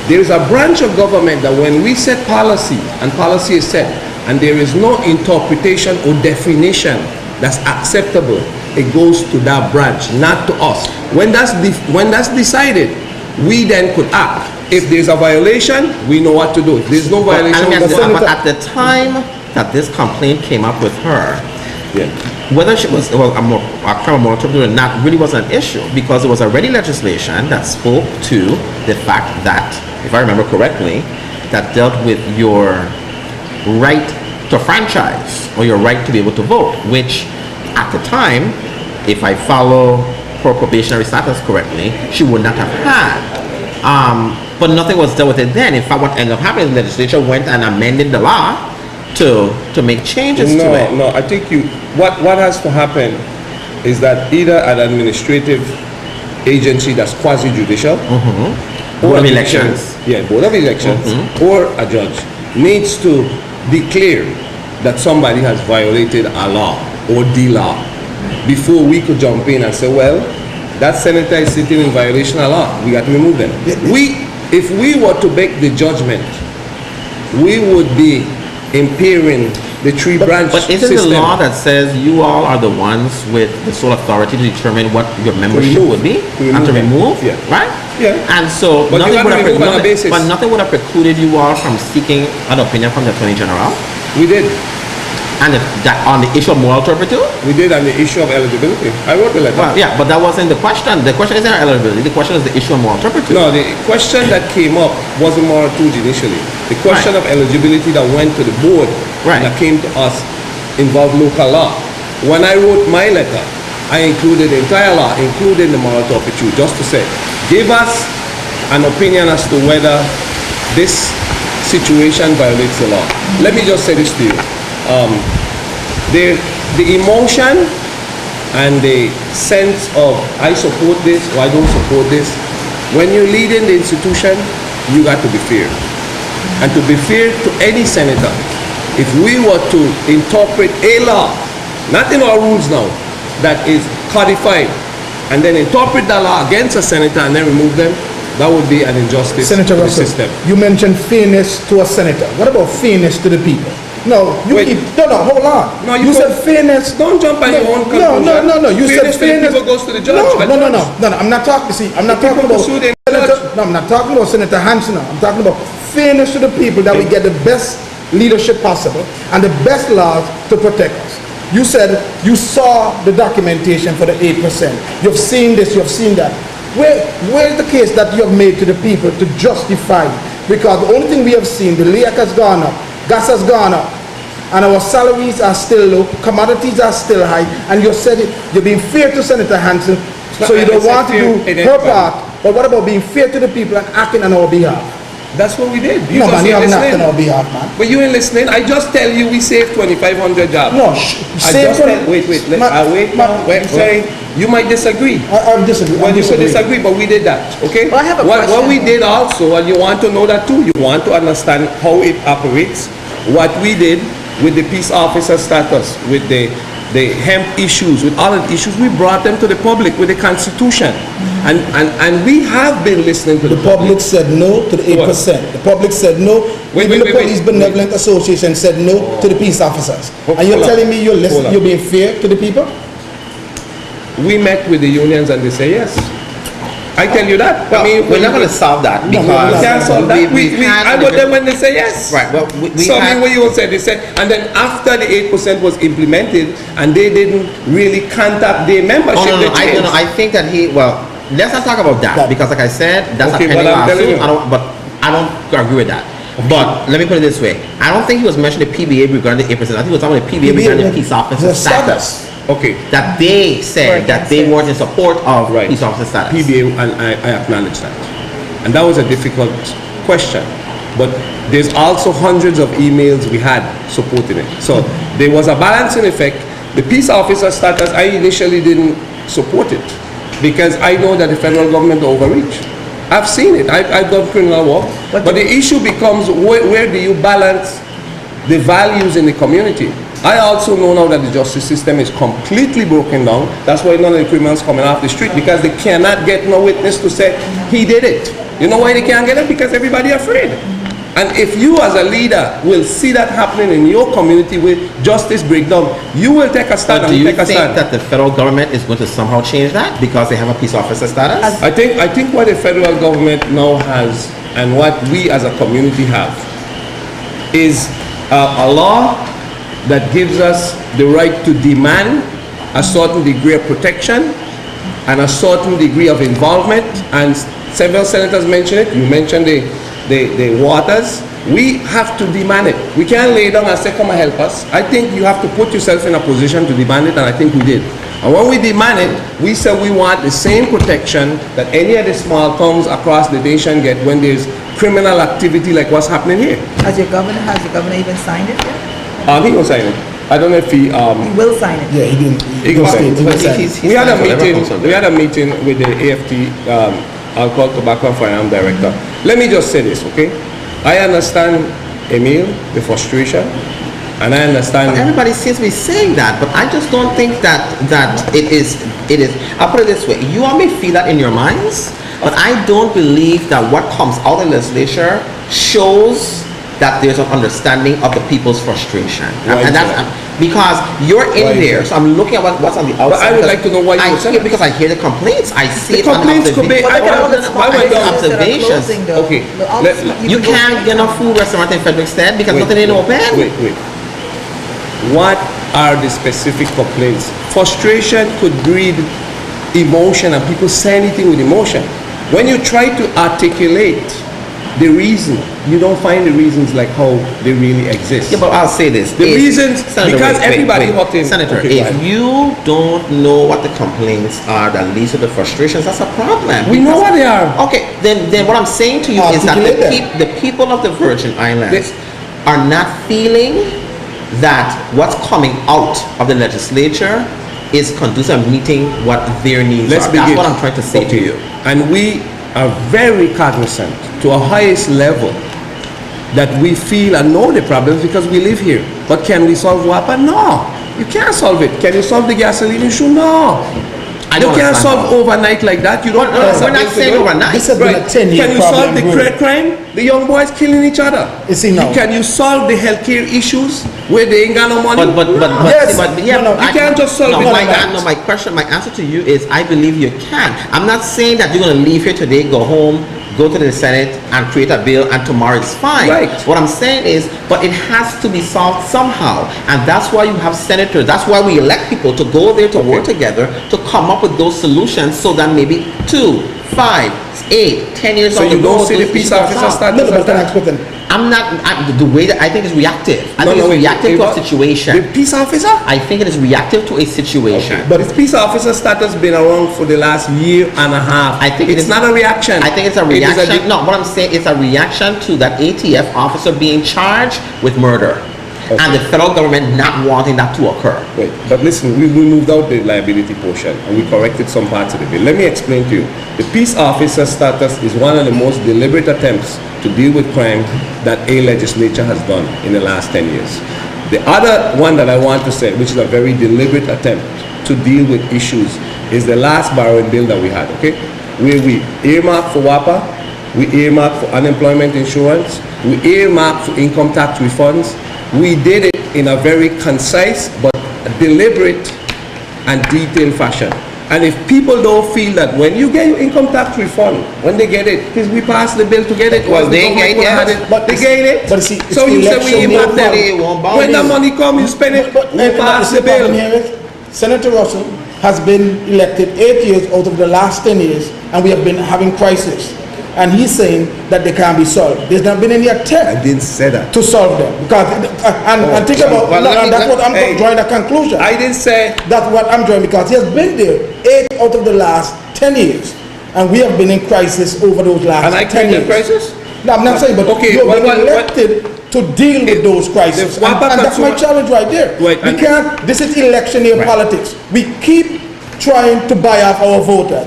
There is a branch of government that when we set policy, and policy is set, and there is no interpretation or definition that's acceptable, it goes to that branch, not to us. When that's decided, we then could act. If there's a violation, we know what to do. If there's no violation, we go But act. at the time that this complaint came up with her, Yeah. whether she was a criminal turpitude or not really was an issue, because there was already legislation that spoke to the fact that, if I remember correctly, that dealt with your right to franchise or your right to be able to vote, which at the time, if I follow her probationary status correctly, she would not have had. But nothing was dealt with it then. In fact, what ended up happening, the legislature went and amended the law to make changes to it. No, I think what has to happen is that either an administrative agency that's quasi-judicial, Board of a Elections. Board of Elections, or a judge needs to declare that somebody has violated a law or the law before we could jump in and say, well, that senator is sitting in violation of law. We got to remove them. If we were to make the judgment, we would be impairing the branch But isn't system. the law that says you all are the ones with the sole authority to determine what your membership remove. would be To and to remove. remove, Yeah. right? Yeah. And so But you gotta remove on a basis. but nothing would have precluded you all from seeking an opinion from the Attorney General, We did. and that on the issue of moral turpitude. We did on the issue of eligibility. I wrote the letter. Well, yeah, but that wasn't the question. The question isn't eligibility. The question is the issue of moral turpitude. No, the question that came up wasn't moral turpitude initially. The question of eligibility that went to the board Right. and that came to us involved local law. When I wrote my letter, I included the entire law, including the moral turpitude, just to say, give us an opinion as to whether this situation violates the law. Let me just say this to you. The emotion and the sense of I support this or I don't support this, when you're leading the institution, you got to be fair. And to be fair to any senator, if we were to interpret a law, not in our rules now, that is codified, and then interpret the law against a senator and then remove them, that would be an injustice Senator to the Russell, system. you mentioned fairness to a senator. What about fairness to the people? No, Wait. hold on. No, you said fairness. Don't jump on your own conclusion. No. You Fairness said fairness. to the people goes to the judge. No. I'm not talking. See, I'm not The talking people about pursue the Senator. judge. No, I'm not talking about Senator Hansen. I'm talking about fairness to the people, that we get the best leadership possible and the best laws to protect us. You said you saw the documentation for the 8%. You've seen this. You've seen that. Where's the case that you have made to the people to justify? Because the only thing we have seen, the LEAC has gone up, gas has gone up, and our salaries are still low, commodities are still high, and you said it, you're being fair to Senator Hansen, so you don't want to do her part, but what about being fair to the people and acting on our behalf? That's what we did. No, man, you ain't have not listening. on our behalf, man. But you ain't listening. I just tell you we saved 2,500 jobs. No, Wait. Sorry. You might disagree. I disagree. Well, you could disagree, but we did that, okay? Well, I have a what question. we did also, and you want to know that too, you want to understand how it operates, what we did with the peace officer status, with the hemp issues, with all of the issues, we brought them to the public with the Constitution. And we have been listening to The public said no to the 8%. The public said no Even the Police Benevolent Association said no to the peace officers. And you're telling me you're being fair to the people? We met with the unions and they say yes. I tell you that. Well, I mean, we're not going to solve that because we can't solve that. I got them when they say yes. Right. Well, so I mean, what you said, they said, and then after the 8% was implemented, and they didn't really contact their membership. Oh, no, I think that let's not talk about that because, like I said, that's okay, a pending lawsuit. I don't agree with that. But let me put it this way: I don't think he was mentioning the PBA regarding the 8%. I think he was talking about the PBA regarding the peace officer status. Okay. That they said that they weren't in support of peace officer status. PBA, and I acknowledge that. And that was a difficult question. But there's also hundreds of emails we had supporting it. So there was a balancing effect. The peace officer status, I initially didn't support it because I know that the federal government overreach. I've seen it. I've done criminal work. But the issue becomes where do you balance the values in the community? I also know now that the justice system is completely broken down. That's why none of the criminals coming off the street, because they cannot get no witness to say he did it. You know why they can't get it? Because everybody afraid. And if you as a leader will see that happening in your community with justice breakdown, you will take a stand. Do you think that the federal government is going to somehow change that because they have a peace officer status? I think what the federal government now has and what we as a community have is a law that gives us the right to demand a certain degree of protection and a certain degree of involvement, and several senators mentioned it. You mentioned the waters. We have to demand it. We can't lay down and say, come and help us. I think you have to put yourself in a position to demand it, and I think we did. And when we demand it, we said we want the same protection that any of the small towns across the nation get when there's criminal activity like what's happening here. Has the governor even signed it yet? He will sign it. I don't know if he He will sign it. Yeah, he didn't. We had a meeting. We had a meeting with the AFT Alcohol, Tobacco and Firearm Director. Let me just say this, okay? I understand, Emile, the frustration, and I understand. But everybody seems to be saying that, but I just don't think that it is. I'll put it this way: you all may feel that in your minds, but I don't believe that what comes out of the legislature shows that there's an understanding of the people's frustration. Right. And that's because you're in there, so I'm looking at what's on the outside. But I would like to know why you said it. Because I hear the complaints. I see the complaints could be. Observations. Okay. You can't get a food restaurant in Frederickstead because nothing ain't open. Wait. What are the specific complaints? Frustration could breed emotion, and people say anything with emotion. When you try to articulate the reason, you don't find the reasons like how they really exist. Yeah, but I'll say this. The reasons, Senator, because everybody hot in. Senator, okay, if you don't know what the complaints are that leads to the frustrations, that's a problem. We know what they are. Okay, then what I'm saying to you is that the people of the Virgin Islands are not feeling that what's coming out of the legislature is conducive meeting what their needs are. That's what I'm trying to say to you. And we are very cognizant to a highest level that we feel and know the problems because we live here. But can we solve WAPA? No. You can't solve it. Can you solve the gasoline issue? No. You can't solve overnight like that. You don't. We're not saying overnight. This has been a 10-year Can you solve the crime? The young boys killing each other. Can you solve the healthcare issues where they ain't got no money? You can't just solve it like that. No, my answer to you is I believe you can. I'm not saying that you're going to leave here today, go home, go to the Senate and create a bill and tomorrow it's fine. Right. What I'm saying is, but it has to be solved somehow. And that's why you have senators. That's why we elect people to go there to work together to come up with those solutions so that maybe 2, 5, 8, 10 years so down the road. So you don't see the peace officer status? The way that I think is reactive. I think it's reactive to a situation. The peace officer? I think it is reactive to a situation. Okay. But the peace officer status been around for the last year and a half. I think it's not a reaction. I think it's a reaction. No, what I'm saying is a reaction to that ATF officer being charged with murder. Okay. And the federal government not wanting that to occur. Wait, but listen, we moved out the liability portion and we corrected some parts of the bill. Let me explain to you. The peace officer status is one of the most deliberate attempts to deal with crime that a legislature has done in the last 10 years. The other one that I want to say, which is a very deliberate attempt to deal with issues, is the last borrowing bill that we had, okay? Where we earmarked for WAPA we earmarked for unemployment insurance, we earmarked for income tax refunds. We did it in a very concise but deliberate and detailed fashion. And if people don't feel that when you get your income tax refund, when they get it, because we passed the bill to get it, Well, they ain't get it. but they get it. But see, it's so the you say election we earmark year. them. When the money comes, you spend it. We pass the bill. Senator Russell has been elected 8 years out of the last 10 years, and we have been having crisis. And he's saying that they can't be solved. There's not been any I attempt didn't say that. to solve them. Because, and think about, well, let me- that's what I'm hey, drawing a conclusion. I didn't say. That's what I'm drawing, because he has been there 8 out of the last 10 years. And we have been in crisis over those last And I 10 created years. crisis? No, I'm not saying, but Okay, you've been what- elected to deal with those crises. the WAPA And that's my consumer- challenge right there. Wait, We and- can't, this is election year Right. politics. We keep trying to buy off our voters.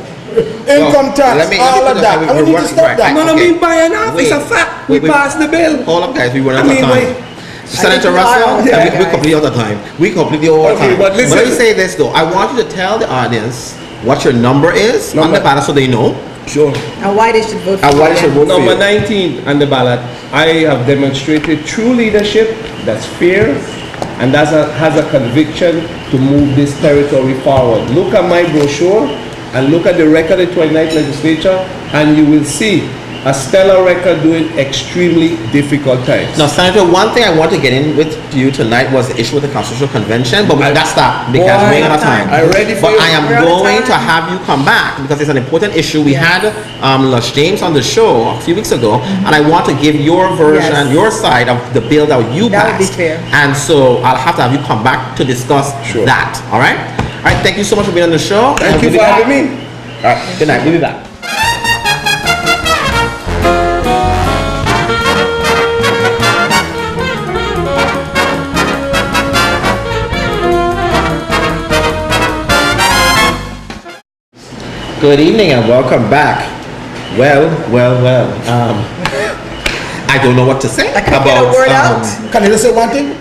Income tax, let me all put of it that. this way. And we We're need to running- stop right. that. No, no, Okay. me buying off. It's a Wait. fact. We Wait. passed the bill. Hold up, guys. We run I out of mean, time. wait. Senator we are Russell, out of we time, completely out of time. We completely out of Okay, time. but listen. let me say this though. I want you to tell the audience what your number is on Number. the ballot so they know. Sure. And why they should vote for And why you. they should vote for Number you. 19 on the ballot, I have demonstrated true leadership that's fair and that has a conviction to move this territory forward. Look at my brochure and look at the record of the 29th legislature and you will see a stellar record doing extremely difficult times. Now, Senator, one thing I want to get in with you tonight was the issue with the Constitutional Convention, but we got stopped because Boy, we're out of time. I'm ready for But you. I am We're out of going time. to have you come back because it's an important issue. We had Lush James on the show a few weeks ago, and I want to give your version, Yes. your side of the bill that you That would be passed. fair. And so I'll have to have you come back to discuss Sure. that. All right? All right. Thank you so much for being on the show. Thank you We'll for be back. having me. All right. Good night. We'll be back. Good evening and welcome back. Well. I don't know what to say I can't get a word out. Can I just say one thing?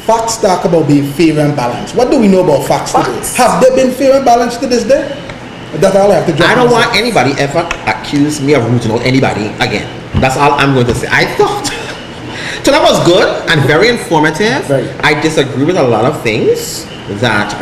Facts talk about being fair and balanced. What do we know about facts today? Facts. Have they been fair and balanced to this day? That's all I have to drop I don't myself. want anybody ever accuse me of rooting out anybody again. That's all I'm going to say. I thought so that was good and very informative. Very. I disagree with a lot of things that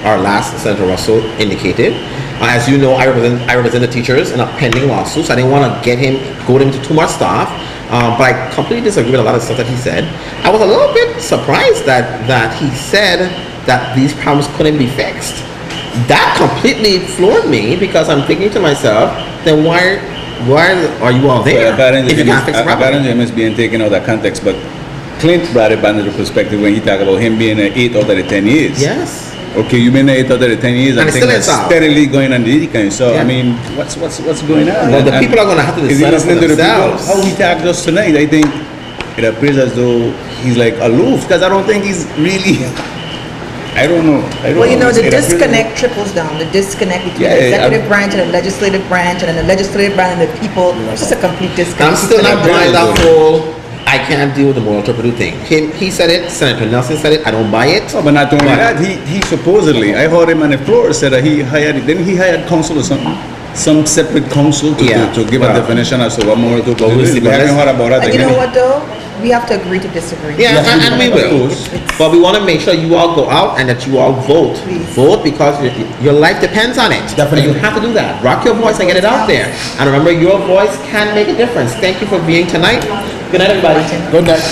our last Senator Russell indicated. As you know, I represent the teachers in a pending lawsuit, so I didn't want to go into too much stuff. But I completely disagree with a lot of stuff that he said. I was a little bit surprised that he said that these problems couldn't be fixed. That completely floored me because I'm thinking to myself, then why are you all there if you can't fix the problem? Apparently, it must be taken out of context, but Clint brought it back into perspective when he talked about him being an 8 out of the 10 years. Yes. Okay, you've been 8 out of the 10 years, And and it's things still are involved. steadily going on the decline. So, Yeah. I mean, what's going on? Well, the people are going to have to Is he decide for listening to the people? themselves. How he talked us tonight, I think it appears as though he's like aloof, because I don't think he's really. I don't know. Well, you know, the It appears as though- disconnect trickles down. The disconnect between Yeah, the executive I'm- branch and the legislative branch, and then the legislative branch and the people. It's just a complete disconnect. I'm still not buying that Very whole I can't deal with the moral turpitude thing. He said it, Senator Nelson said it, I don't buy it. Oh, but not only But- that, he supposedly, I heard him on the floor said that he hired counsel or something, some separate counsel to, Yeah, to give well, a definition as to what moral we'll turpitude see, is. We but haven't let's- heard about that And you know again. what though? We have to agree to disagree. Yeah, and we Of will. course. But we want to make sure you all go out and that you all vote. Please. Vote because your life depends on it. Definitely. And you have to do that. Rock your voice and get it out there. And remember, your voice can make a difference. Thank you for being tonight. Good night, everybody. Good night.